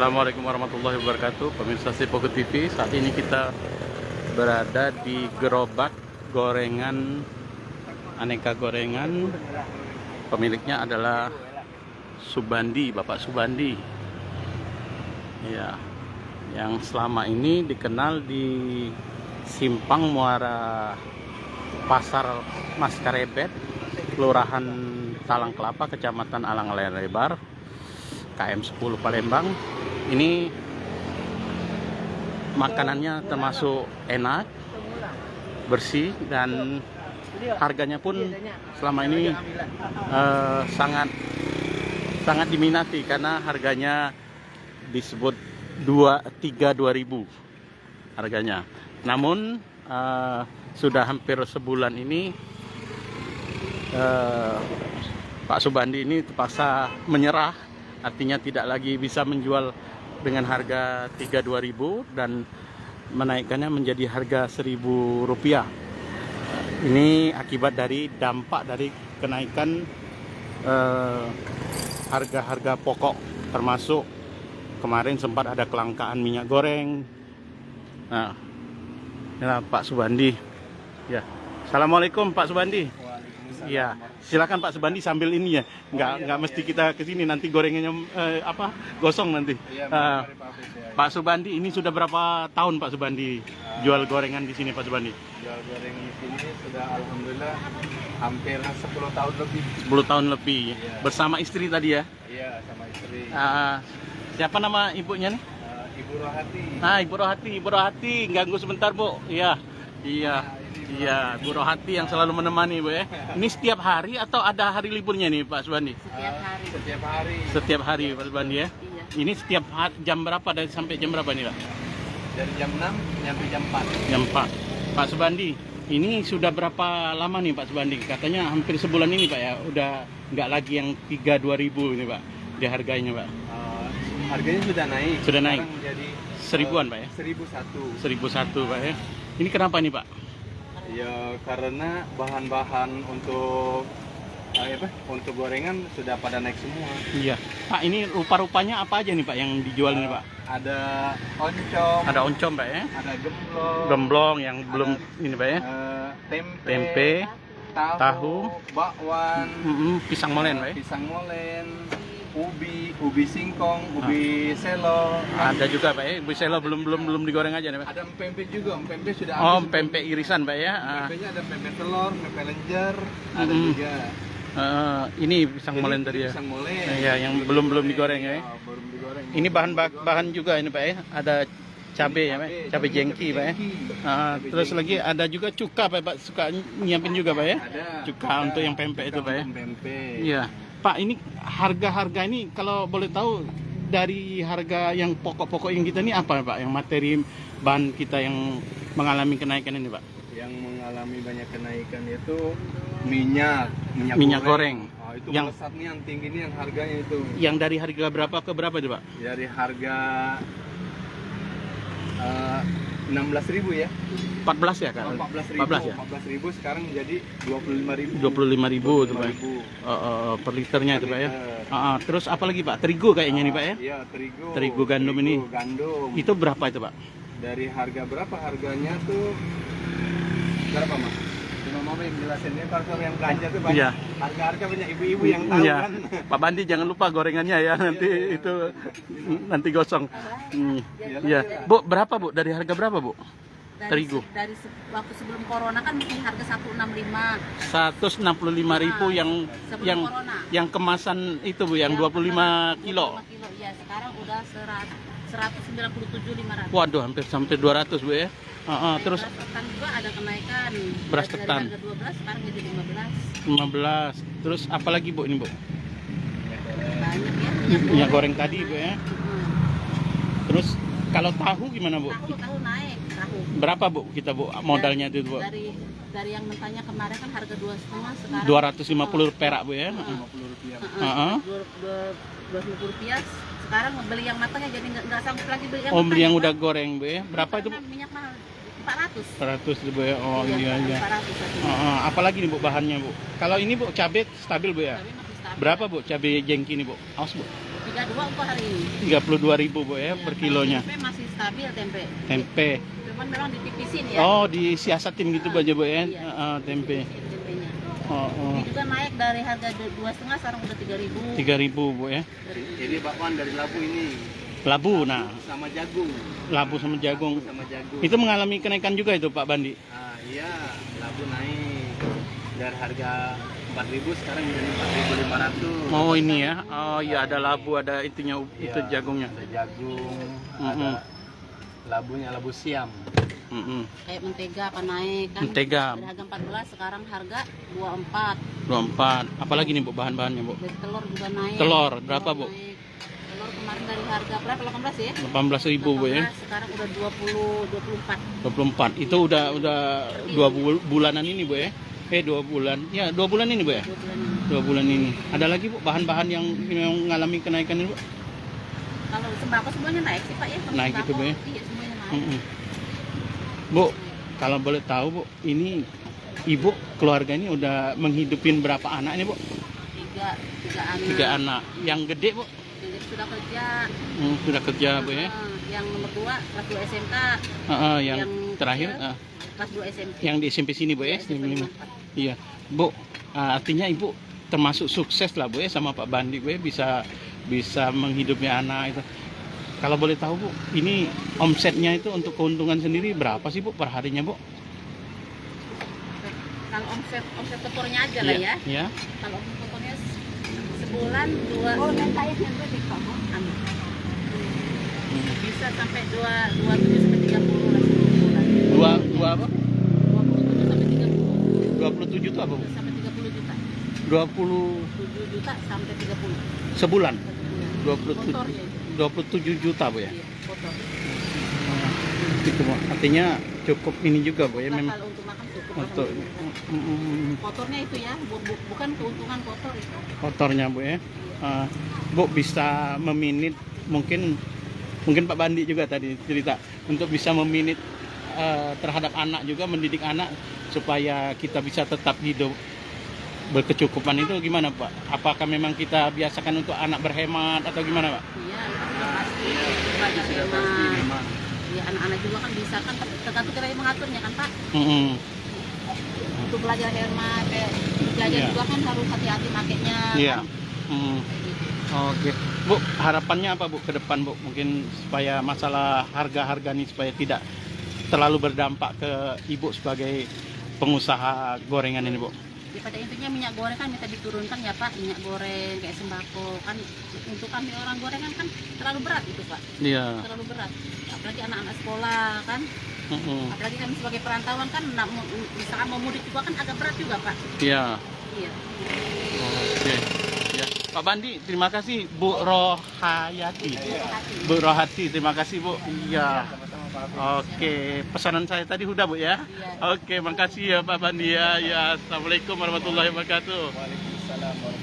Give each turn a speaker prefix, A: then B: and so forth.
A: Assalamualaikum warahmatullahi wabarakatuh. Pemirsa Sipogo TV, saat ini kita berada di gerobak gorengan, aneka gorengan. Pemiliknya adalah Subandi, Bapak Subandi. Ya, yang selama ini dikenal di Simpang Muara Pasar Maskarebet, Kelurahan Talang Kelapa, Kecamatan Alang-Alang Lebar, KM 10 Palembang. Ini makanannya termasuk enak, bersih, dan harganya pun selama ini sangat diminati karena harganya disebut 2.000 harganya. Namun sudah hampir sebulan ini Pak Subandi ini terpaksa menyerah. Artinya tidak lagi bisa menjual dengan harga 32.000 dan menaikkannya menjadi harga Rp1.000. Ini akibat dari dampak dari kenaikan harga-harga pokok, termasuk kemarin sempat ada kelangkaan minyak goreng. Nah, inilah Pak Subandi. Ya, Assalamualaikum Pak Subandi. Iya, silakan Pak Subandi sambil ini ya, nggak mesti kita kesini nanti gorengannya gosong nanti. Pak Subandi, ini sudah berapa tahun Pak Subandi jual gorengan di sini Pak Subandi?
B: Jual goreng di sini sudah alhamdulillah hampir 10 tahun lebih.
A: 10 tahun lebih.
B: Iya.
A: Bersama istri tadi ya?
B: Iya, sama istri.
A: Siapa nama ibunya nih?
B: Ibu Rohati.
A: Ibu Rohati, ganggu sebentar Bu. Iya, Bu Rohati yang selalu menemani Bu ya. Ini setiap hari atau ada hari liburnya nih Pak Subandi?
C: Setiap hari.
A: Setiap hari Pak Subandi ya.
C: Iya.
A: Ini setiap jam berapa dari sampai jam berapa nih Pak?
B: Dari jam 6 sampai jam 4.
A: Jam 4. Pak Subandi, ini sudah berapa lama nih Pak Subandi? Katanya hampir sebulan ini Pak ya, udah nggak lagi yang 32.000 ini Pak, di harganya Pak.
B: Harganya sudah naik.
A: Sudah naik.
B: Sekarang menjadi
A: Seribuan Pak ya?
B: 1.001.
A: 1.001 Pak ya. Ini kenapa nih Pak?
B: Ya karena bahan-bahan untuk untuk gorengan sudah pada naik semua.
A: Iya. Pak, ini rupa-rupanya apa aja nih Pak yang dijual nih Pak?
B: Ada oncom.
A: Ada oncom Pak ya?
B: Ada gemblong.
A: Gemblong yang belum ini Pak ya? Tempe, tahu,
B: bakwan,
A: pisang molen Pak ya?
B: pisang molen, ubi singkong, ubi selo.
A: Ada juga Pak ya? Ubi selo belum digoreng aja nih Pak?
B: Ada pempek juga, pempek sudah
A: Oh,
B: habis.
A: pempek irisan Pak ya?
B: Pempeknya ada pempek telur, pempek lenjer, ada juga.
A: Ini pisang molen tadi ya?
B: Pisang molen.
A: Iya, yang belum digoreng ya?
B: Belum digoreng.
A: Ini bahan juga ini Pak ya? Ada cabai ya Pak? Cabai jengki Pak ya? Terus lagi ada juga cuka Pak, suka nyiapin juga Pak ya?
B: Ada.
A: Cuka untuk yang pempek itu Pak ya?
B: Pempek.
A: Iya. Pak, ini harga-harga ini kalau boleh tahu dari harga yang pokok-pokok yang kita ini apa Pak? Yang materi bahan kita yang mengalami kenaikan ini Pak?
B: Yang mengalami banyak kenaikan itu minyak
A: goreng.
B: Itu
A: yang
B: melesat nih, yang tinggi nih yang harganya itu.
A: Yang dari harga berapa ke berapa itu Pak?
B: Dari harga 16.000 ya.
A: 14 ya kan? 14 ya?
B: 14.000 sekarang menjadi 25.000.
A: 25.000 itu Pak. Per liternya itu Pak ya. Terus apa lagi Pak? Terigu kayaknya nih Pak ya?
B: Iya, terigu.
A: Terigu gandum ini.
B: Gandum.
A: Itu berapa itu Pak?
B: Dari harga berapa harganya tuh? Berapa Mas? Cuma mau yang jelasinnya kalau yang belanja tuh Pak.
A: Iya.
B: Harga-harga banyak ibu-ibu yang tahu
A: Iya.
B: kan.
A: Pak Bandi jangan lupa gorengannya ya, nanti gosong. Iya. Bu, berapa Bu? Dari harga berapa Bu? Terigu.
C: Dari waktu sebelum corona kan mungkin harga 165.
A: 165.000
C: Sebelum corona.
A: yang kemasan itu Bu, yang 25 kilo.
C: 25 kilo. Iya, sekarang udah 197.500.
A: Waduh, hampir sampai 200 Bu ya. Terus
C: beras ketan juga ada kenaikan.
A: Beras
C: Dari
A: ketan.
C: harga 12 sekarang jadi 15.
A: 15. Terus apa lagi Bu ini Bu?
C: Banyak ya.
A: Minyak goreng tadi Bu ya.
C: Hmm.
A: Terus kalau tahu gimana Bu?
C: Tahu naik tahu.
A: Berapa Bu kita Bu modalnya itu Bu?
C: Dari yang mentahnya kemarin kan harga 2,5, sekarang
A: 250 perak Bu ya.
B: Rp50.
C: 250 rupiah. Sekarang beli yang matangnya jadi nggak sanggup lagi beli yang
A: Beli yang
C: matangnya,
A: udah
C: Pak.
A: goreng Bu ya. Berapa itu Bu?
C: Karena minyak mahal 400.
A: 100 Bu ya. Oh iya.
C: 400 satu.
A: Apalagi nih Bu bahannya Bu? Kalau ini Bu cabai stabil Bu ya.
C: Tapi masih stabil.
A: Berapa Bu cabai jengki ini Bu? Awas Bu.
C: 32 untuk hari ini.
A: 32.000 Bu ya per kilonya.
C: Tempe masih stabil tempe.
A: Tempe.
C: Cuman memang ditipisin ya.
A: Oh, disiasatin gitu Bu aja Bu ya.
C: Iya.
A: Tempe.
C: Tempenya.
A: Oh.
C: Ini juga naik dari harga 2,5 sekarang udah 3.000.
A: 3.000 Bu ya.
B: Jadi bakwan dari labu ini
A: Labu, nah,
B: sama jagung.
A: labu sama jagung.
B: Sama jagung.
A: Itu mengalami kenaikan juga itu Pak Bandi.
B: Ah, iya, labu naik dari harga 4.000 sekarang menjadi 4.500.
A: Oh ini ya. Oh iya ada labu, ada itunya, itu
B: Iya,
A: jagungnya.
B: Ada jagung,
A: Mm-mm.
B: ada labunya, labu siam.
A: Mm-mm.
C: Kayak mentega apa naik kan?
A: Mentega
C: Dari harga 14 sekarang harga 24.
A: 24. Apalagi nih Bu bahan-bahannya Bu?
C: Dari telur juga naik.
A: Telur, berapa, Bu?
C: naik. Telur kemarin dari harga berapa? 18 ya?
A: 18.000 Bu ya.
C: 18, sekarang udah 24.
A: 24. Itu udah 2 bulanan ini Bu ya. 2 bulan. Ya, 2 bulan ini Bu ya.
C: 2 bulan ini.
A: 2 bulan ini. Ada lagi Bu bahan-bahan yang mengalami kenaikan ini Bu?
C: Kalau sembako semuanya naik sih Pak ya. Kalau
A: Naik gitu, Bu, ya?
C: Iya semuanya naik.
A: Mm-mm. Bu, kalau boleh tahu Bu, ini Ibu keluarga ini udah menghidupin berapa anak ini Bu?
C: 3 anak.
A: 3 anak. Yang gede Bu?
C: Jadi sudah kerja.
A: Sudah kerja Bu ya.
C: Yang nomor 2 kelas 2 SMK.
A: Yang terakhir
C: kecil, kelas 2 SMP.
A: yang di SMP sini Bu ya.
C: SMP 5.
A: Iya. Bu, artinya Ibu termasuk sukses lah Bu ya sama Pak Bandi Bu ya, bisa menghidupi anak itu. Kalau boleh tahu Bu, ini omsetnya itu untuk keuntungan sendiri berapa sih Bu per harinya Bu?
C: Kalau omset kotornya aja lah ya.
A: Iya.
C: Kalau omset kotornya sebulan 2 bisa sampai 27 sampai 30 lah sebulan.
A: Dua apa?
C: 27 sampai 30
A: 27 itu apa Bu?
C: sampai 30 juta.
A: 20
C: 7 juta sampai 30
A: sebulan.
C: sebulan. Kotornya
A: 27 juta Bu ya.
C: iya, kotor.
A: Gitu Bu. Artinya cukup ini juga Bu ya
C: Nah,
A: memang
C: kalau untuk makan cukup
A: untuk
C: kotornya itu ya, bukan keuntungan kotor itu.
A: kotornya Bu ya. Bu bisa meminit mungkin Pak Bandi juga tadi cerita untuk bisa meminit terhadap anak juga, mendidik anak supaya kita bisa tetap hidup berkecukupan itu gimana Pak? Apakah memang kita biasakan untuk anak berhemat atau gimana Pak?
C: Iya, itu sudah pasti. Belajar
B: Sudah pasti
C: hemat.
B: memang.
C: Ya anak-anak juga kan bisa kan tergantung cara mengaturnya kan Pak.
A: Mm-mm.
C: Untuk belajar hemat, belajar
A: Iya.
C: juga kan harus hati-hati makainya.
A: Iya.
C: Kan?
A: Mm.
C: Kayak gitu.
A: Oke, Bu, harapannya apa Bu ke depan Bu? Mungkin supaya masalah harga-harga ini supaya tidak terlalu berdampak ke Ibu sebagai pengusaha gorengan ini Bu.
C: Ya, pada intinya minyak goreng kan minta diturunkan ya Pak, minyak goreng kayak sembako kan untuk kami orang gorengan kan terlalu berat itu Pak,
A: Iya.
C: terlalu berat. Apalagi anak-anak sekolah kan,
A: Mm-mm.
C: apalagi kami sebagai perantauan kan, misalkan mau mudik juga kan agak berat juga Pak.
A: Iya.
C: Iya.
A: Oke. Ya. Pak Bandi, terima kasih Bu Rohayati.
C: Hati.
A: Bu Rohati, terima kasih Bu. Iya.
B: Sama-sama Pak Abi.
A: Oke, pesanan saya tadi udah Bu ya.
C: Iya.
A: Oke, makasih ya Pak Bandi ya. Ya, assalamualaikum warahmatullahi wabarakatuh.
B: Waalaikumsalam warahmatullahi